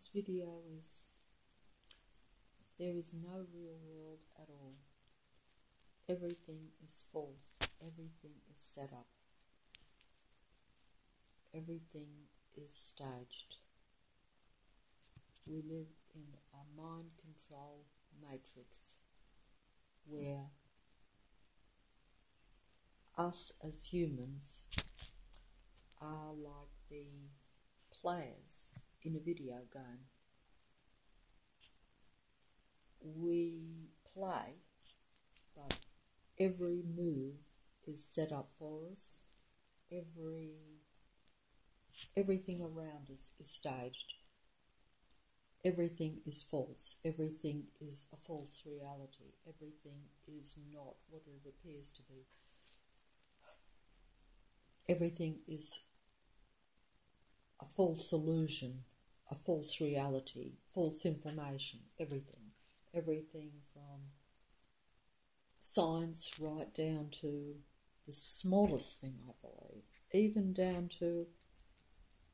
this video is, there is no real world at all. Everything is false. Everything is set up. Everything is staged. We live in a mind control matrix where us as humans are like the players in a video game. We play, but every move is set up for us. Everything around us is staged. Everything is false. Everything is a false reality. Everything is not what it appears to be. Everything is a false illusion, a false reality, false information, everything. Everything from science right down to the smallest thing, I believe, even down to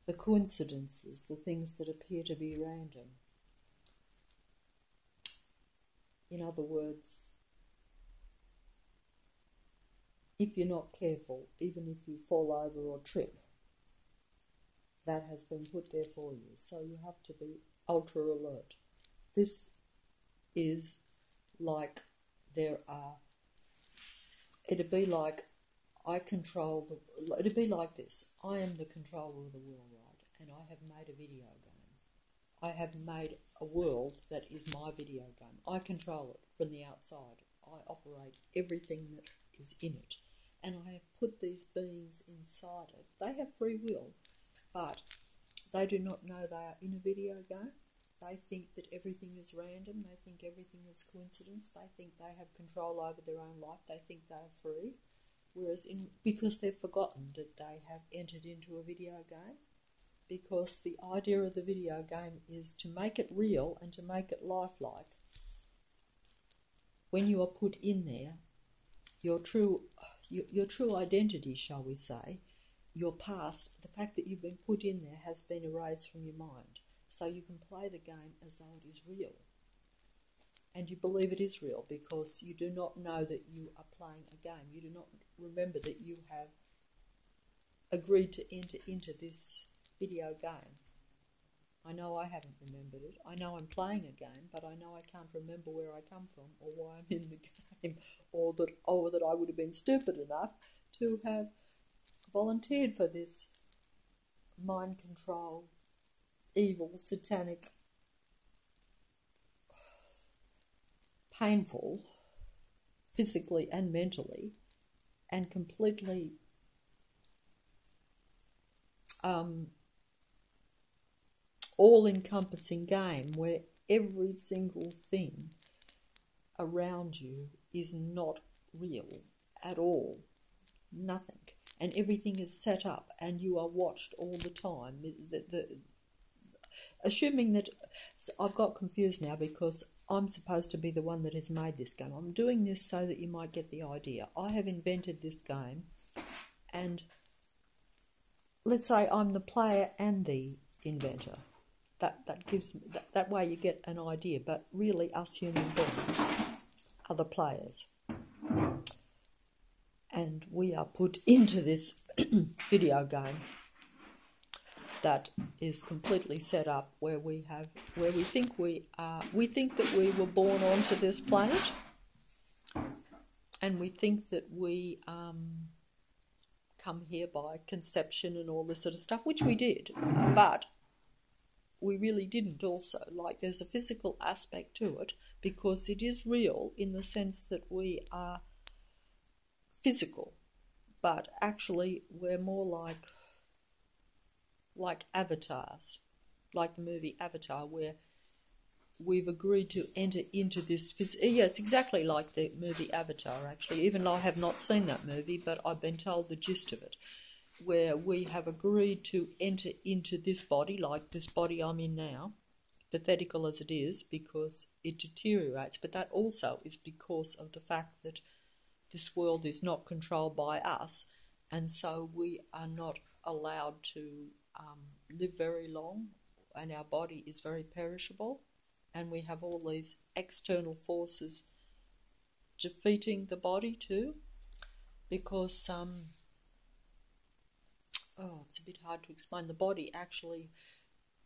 the coincidences, the things that appear to be random. In other words, if you're not careful, even if you fall over or trip, that has been put there for you. So you have to be ultra alert. This is like it'd be like it'd be like this. I am the controller of the world, right? And I have made a video game. I have made a world that is my video game. I control it from the outside. I operate everything that is in it. And I have put these beings inside it. They have free will, but they do not know they are in a video game. They think that everything is random. They think everything is coincidence. They think they have control over their own life. They think they are free. Whereas because they've forgotten that they have entered into a video game, because the idea of the video game is to make it real and to make it lifelike. When you are put in there, your true identity, shall we say, your past, the fact that you've been put in there has been erased from your mind. So you can play the game as though it is real. And you believe it is real because you do not know that you are playing a game. You do not remember that you have agreed to enter into this video game. I know I haven't remembered it. I know I'm playing a game, but I know I can't remember where I come from or why I'm in the game, or that I would have been stupid enough to have volunteered for this mind control, evil, satanic, painful, physically and mentally, and completely all-encompassing game where every single thing around you is not real at all. Nothing. And everything is set up and you are watched all the time. Assuming that... I've got confused now because I'm supposed to be the one that has made this game. I'm doing this so that you might get the idea. I have invented this game, and let's say I'm the player and the inventor. That gives that way you get an idea. But really, us human beings are the players, and we are put into this video game that is completely set up where we think that we were born onto this planet, and we think that we come here by conception and all this sort of stuff, which we did, but we really didn't also. Like, there's a physical aspect to it because it is real in the sense that we are physical, but actually we're more like avatars, like the movie Avatar, where we've agreed to enter into this... Yeah, it's exactly like the movie Avatar, actually, even though I have not seen that movie, but I've been told the gist of it, where we have agreed to enter into this body, like this body I'm in now, pathetical as it is, because it deteriorates, but that also is because of the fact that this world is not controlled by us, and so we are not allowed to live very long our body is very perishable, and we have all these external forces defeating the body too, because it's a bit hard to explain. The body actually,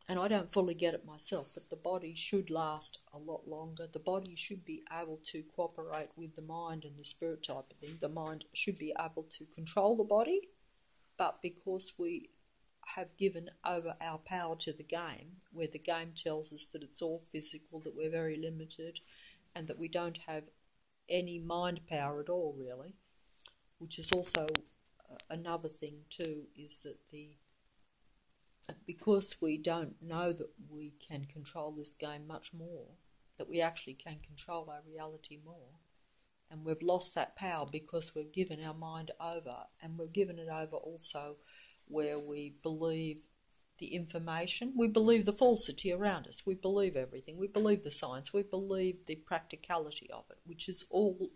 and I don't fully get it myself, but the body should last a lot longer. The body should be able to cooperate with the mind and the spirit type of thing. The mind should be able to control the body, but because we have given over our power to the game, where the game tells us that it's all physical, that we're very limited, and that we don't have any mind power at all, really, which is also another thing too, is that because we don't know that we can control this game much more, that we actually can control our reality more, and we've lost that power because we've given our mind over, and we've given it over also where we believe the information, we believe the falsity around us, we believe everything, we believe the science, we believe the practicality of it, which is all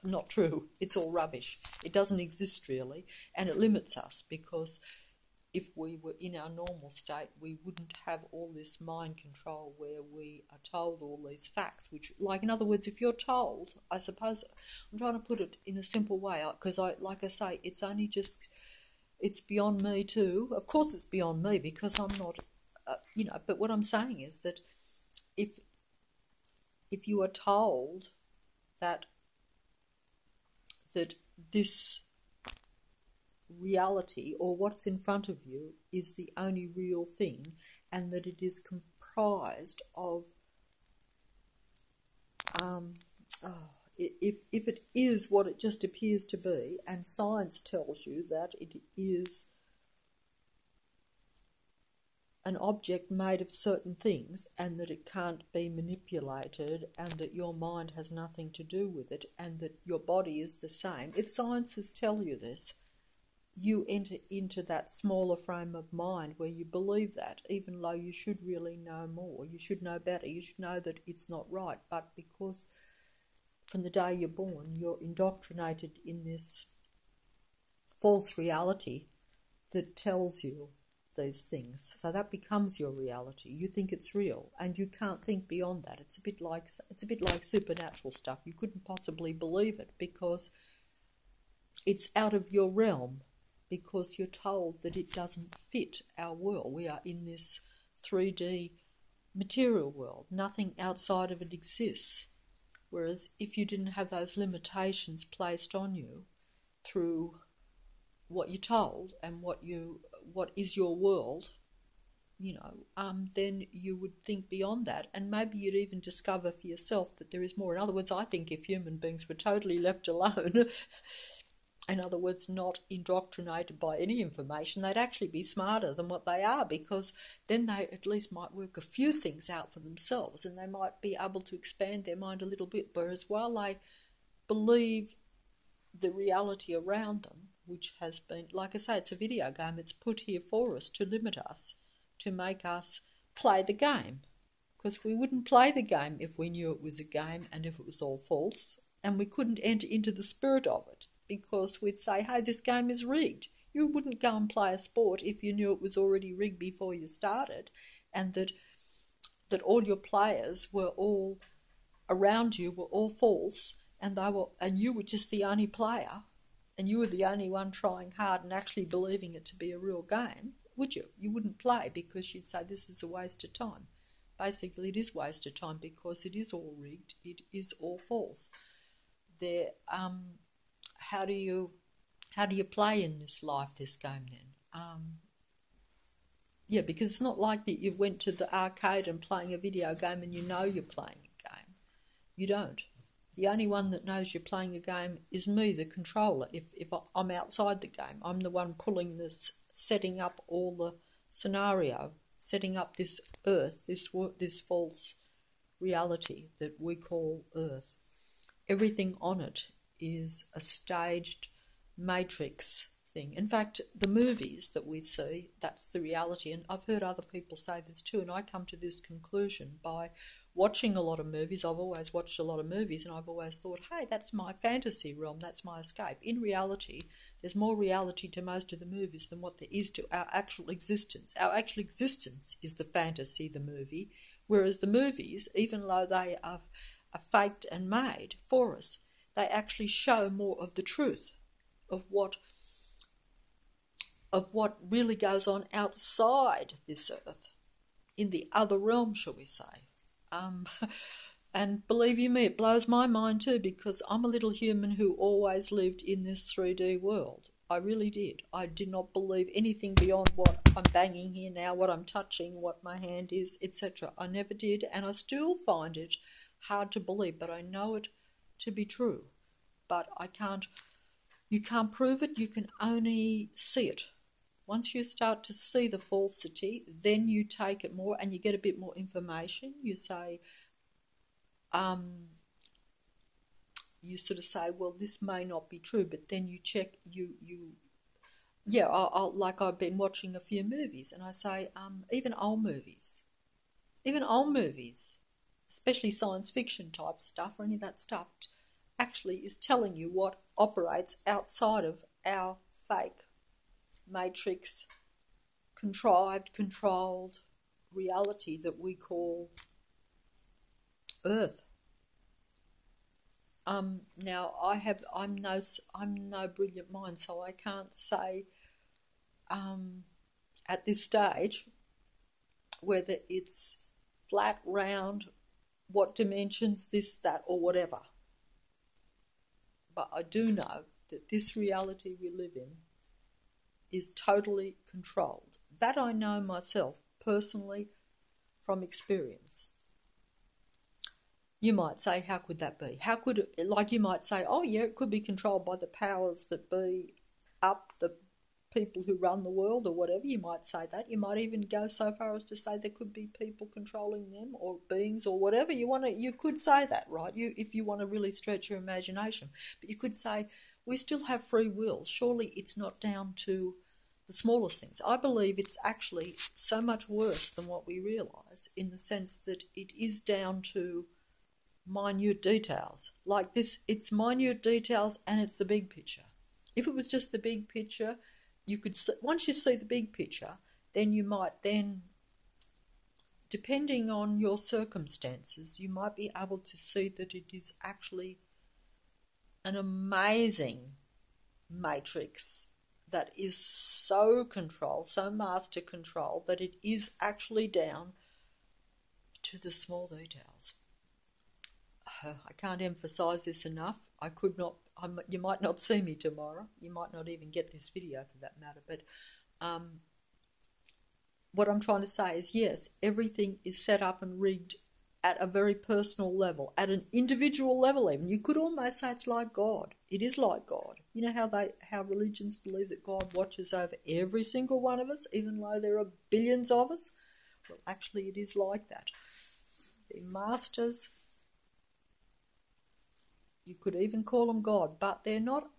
not true. It's all rubbish. It doesn't exist really, and it limits us, because if we were in our normal state, we wouldn't have all this mind control where we are told all these facts, which, like, in other words, if you're told, I suppose, I'm trying to put it in a simple way, because like I say, it's only just, it's beyond me too. Of course it's beyond me, because I'm not, but what I'm saying is that if you are told that this reality, or what's in front of you, is the only real thing, and that it is comprised of if it is what it just appears to be, and science tells you that it is an object made of certain things, and that it can't be manipulated, and that your mind has nothing to do with it, and that your body is the same. If sciences tell you this, you enter into that smaller frame of mind where you believe that, even though you should really know more, you should know better, you should know that it's not right, but because from the day you're born, you're indoctrinated in this false reality that tells you these things. So that becomes your reality. You think it's real, and you can't think beyond that. It's a bit like supernatural stuff. You couldn't possibly believe it because it's out of your realm, because you're told that it doesn't fit our world. We are in this 3D material world. Nothing outside of it exists. Whereas if you didn't have those limitations placed on you through what you're told and what is your world, then you would think beyond that, and maybe you'd even discover for yourself that there is more. In other words, I think if human beings were totally left alone, in other words, not indoctrinated by any information, they'd actually be smarter than what they are, because then they at least might work a few things out for themselves, and they might be able to expand their mind a little bit, whereas while they believe the reality around them, which has been, like I say, it's a video game, it's put here for us to limit us, to make us play the game, because we wouldn't play the game if we knew it was a game and if it was all false, and we couldn't enter into the spirit of it, because we'd say, hey, this game is rigged. You wouldn't go and play a sport if you knew it was already rigged before you started, and that all your players were all around you were all false, and you were just the only player, and you were the only one trying hard and actually believing it to be a real game, would you? You wouldn't play, because you'd say this is a waste of time. Basically, it is a waste of time, because it is all rigged. It is all false. How do you play in this life, this game then? Because it's not like that you went to the arcade and playing a video game and you know you're playing a game. You don't. The only one that knows you're playing a game is me, the controller. If I'm outside the game, I'm the one pulling this, setting up all the scenario, setting up this earth, this false reality that we call Earth. Everything on it is a staged matrix thing. In fact, the movies that we see, that's the reality. And I've heard other people say this too, and I come to this conclusion by watching a lot of movies. I've always watched a lot of movies, and I've always thought, hey, that's my fantasy realm, that's my escape. In reality, there's more reality to most of the movies than what there is to our actual existence. Our actual existence is the fantasy, the movie, whereas the movies, even though they are faked and made for us, they actually show more of the truth of what really goes on outside this earth, in the other realm, shall we say. And believe you me, it blows my mind too, because I'm a little human who always lived in this 3D world. I really did. I did not believe anything beyond what I'm banging here now, what I'm touching, what my hand is, etc. I never did, and I still find it hard to believe, but I know it to be true. But you can't prove it, you can only see it. Once you start to see the falsity, then you take it more and you get a bit more information. You say, you sort of say, well, this may not be true, but then you check, like I've been watching a few movies, and I say, even old movies, especially science fiction type stuff or any of that stuff, actually is telling you what operates outside of our fake matrix, controlled reality that we call Earth. Now I'm no brilliant mind, so I can't say at this stage whether it's flat, round, what dimensions, this, that, or whatever. But I do know that this reality we live in is totally controlled. That I know myself, personally, from experience. You might say, how could that be? How could it, like you might say, oh yeah, it could be controlled by the powers that be up, the people who run the world or whatever. You might say that. You might even go so far as to say there could be people controlling them or beings or whatever. You could say that, right? If you want to really stretch your imagination. But you could say, we still have free will. Surely it's not down to the smallest things. I believe it's actually so much worse than what we realise, in the sense that it is down to minute details. Like this, it's minute details and it's the big picture. If it was just the big picture, you could see, once you see the big picture, then you might depending on your circumstances, you might be able to see that it is actually an amazing matrix that is so controlled, so master controlled, that it is actually down to the small details. I can't emphasise this enough. You might not see me tomorrow. You might not even get this video for that matter. But what I'm trying to say is, yes, everything is set up and rigged at a very personal level, at an individual level even. You could almost say it's like God. It is like God. You know how religions believe that God watches over every single one of us, even though there are billions of us? Well, actually it is like that. The masters, you could even call them God, but they're not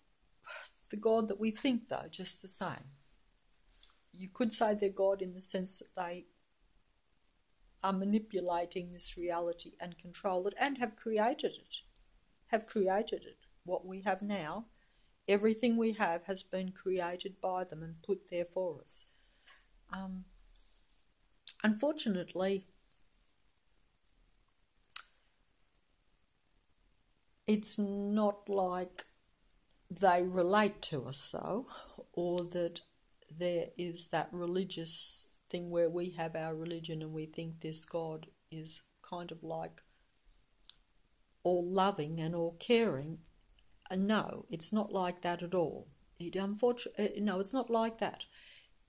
the God that we think, though, just the same. You could say they're God in the sense that they are manipulating this reality and control it, and have created it. What we have now, everything we have has been created by them and put there for us. Unfortunately, it's not like they relate to us, though, or that there is that religious thing where we have our religion and we think this God is kind of like all loving and all caring. No, it's not like that at all. No, it's not like that.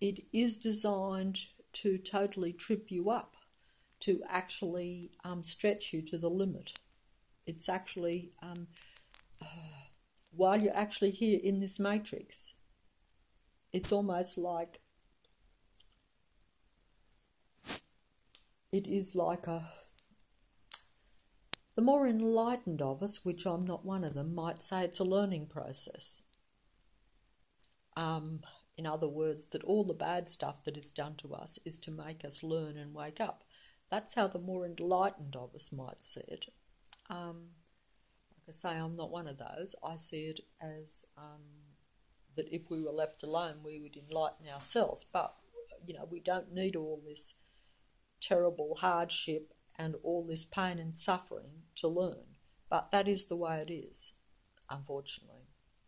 It is designed to totally trip you up, to actually stretch you to the limit. It's actually, while you're actually here in this matrix, it's almost like, it is like the more enlightened of us, which I'm not one of them, might say it's a learning process. In other words, that all the bad stuff that is done to us is to make us learn and wake up. That's how the more enlightened of us might see it. Like I say, I'm not one of those. I see it as that if we were left alone, we would enlighten ourselves. But, we don't need all this terrible hardship and all this pain and suffering to learn. But that is the way it is, unfortunately.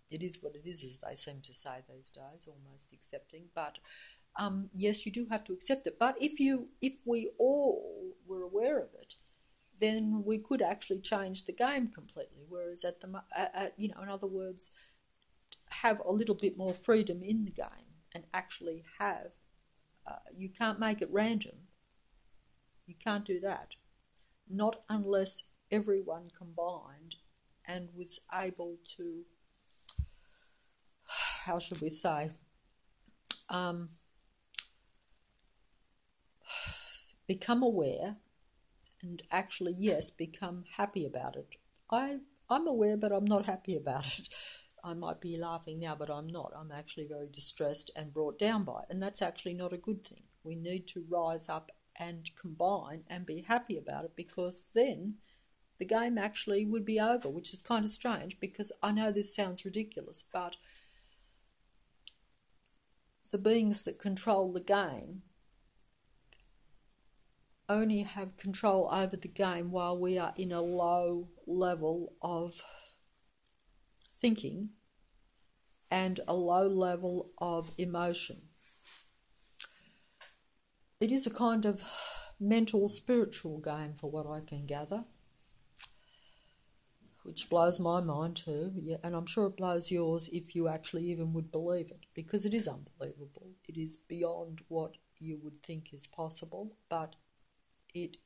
It is what it is, as they seem to say these days, almost accepting. But yes, you do have to accept it. But if we all were aware of it, then we could actually change the game completely. Whereas in other words, have a little bit more freedom in the game and actually have. You can't make it random. You can't do that. Not unless everyone combined and was able to, how should we say, become aware and actually, yes, become happy about it. I'm aware, but I'm not happy about it. I might be laughing now, but I'm not. I'm actually very distressed and brought down by it, and that's actually not a good thing. We need to rise up and combine and be happy about it, because then the game actually would be over, which is kind of strange, because I know this sounds ridiculous, but the beings that control the game only have control over the game while we are in a low level of thinking and a low level of emotion. It is a kind of mental, spiritual game, for what I can gather, which blows my mind too, yeah, and I'm sure it blows yours if you actually even would believe it, because it is unbelievable. It is beyond what you would think is possible, but it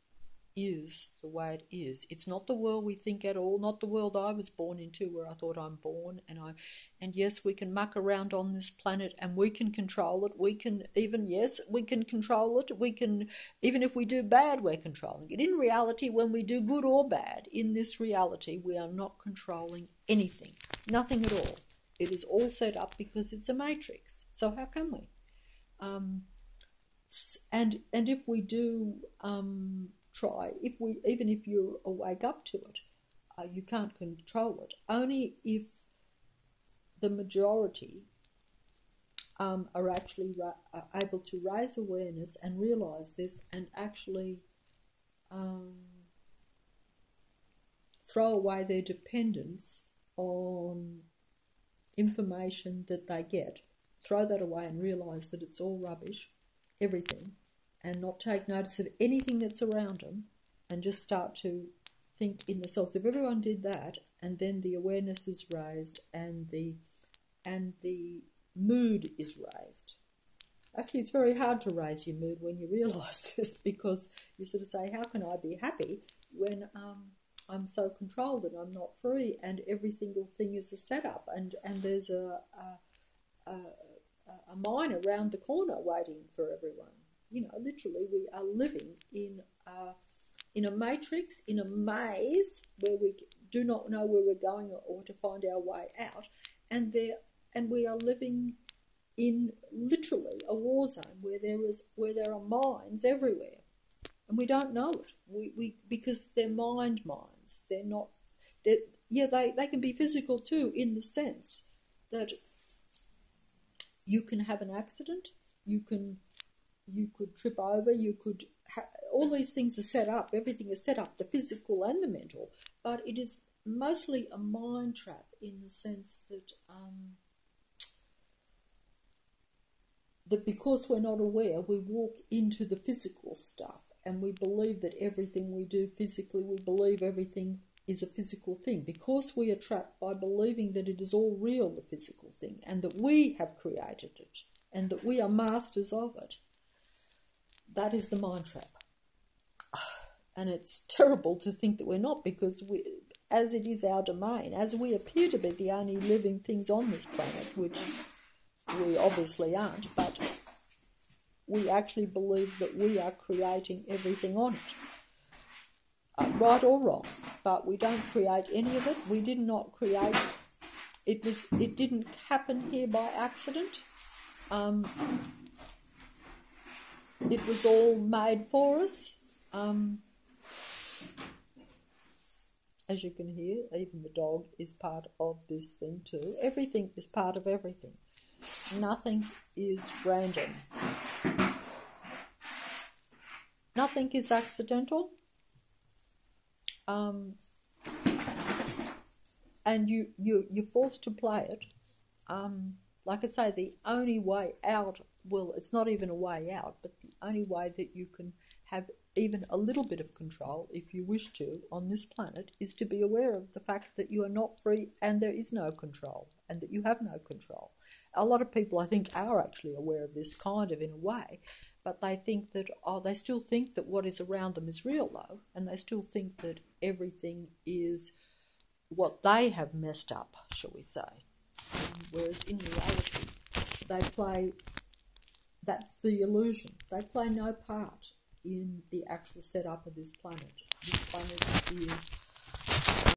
is the way it is. It's not the world we think at all, not the world I was born into, where I thought I'm born, and yes, we can muck around on this planet and we can control it. We can control it. We can, even if we do bad, we're controlling it. In reality, when we do good or bad, in this reality, we are not controlling anything, nothing at all. It is all set up because it's a matrix. So how can we? And if we do try, even if you wake up to it, you can't control it. Only if the majority are actually able to raise awareness and realise this, and actually throw away their dependence on information that they get. Throw that away and realise that it's all rubbish, everything, and not take notice of anything that's around them, and just start to think in the self. If everyone did that, and then the awareness is raised and the mood is raised. Actually, it's very hard to raise your mood when you realise this, because you sort of say, how can I be happy when I'm so controlled and I'm not free, and every single thing is a setup, and there's a mine around the corner waiting for everyone. Literally, we are living in a matrix, in a maze, where we do not know where we're going or to find our way out, and we are living in literally a war zone where there are mines everywhere, and we don't know it. We because they're mind mines. They're not. They can be physical too, in the sense that you can have an accident. You could trip over. You could. All these things are set up. Everything is set up, the physical and the mental. But it is mostly a mind trap, in the sense that that because we're not aware, we walk into the physical stuff, and we believe that everything we do physically, we believe everything is a physical thing, because we are trapped by believing that it is all real, the physical thing, and that we have created it, and that we are masters of it. That is the mind trap. And it's terrible to think that we're not, because as it is our domain, as we appear to be the only living things on this planet, which we obviously aren't, but we actually believe that we are creating everything on it, right or wrong, but we don't create any of it. We did not create It didn't happen here by accident. It was all made for us. As you can hear, even the dog is part of this thing too. Everything is part of everything. Nothing is random. Nothing is accidental. And you're forced to play it. Like I say, the only way out, well, it's not even a way out, but the only way that you can have even a little bit of control, if you wish to, on this planet, is to be aware of the fact that you are not free and there is no control, and that you have no control. A lot of people, I think, are actually aware of this, kind of in a way, but they think that, they still think that what is around them is real, though, and they still think that everything is what they have messed up, shall we say. Whereas in reality, that's the illusion. They play no part in the actual setup of this planet. This planet is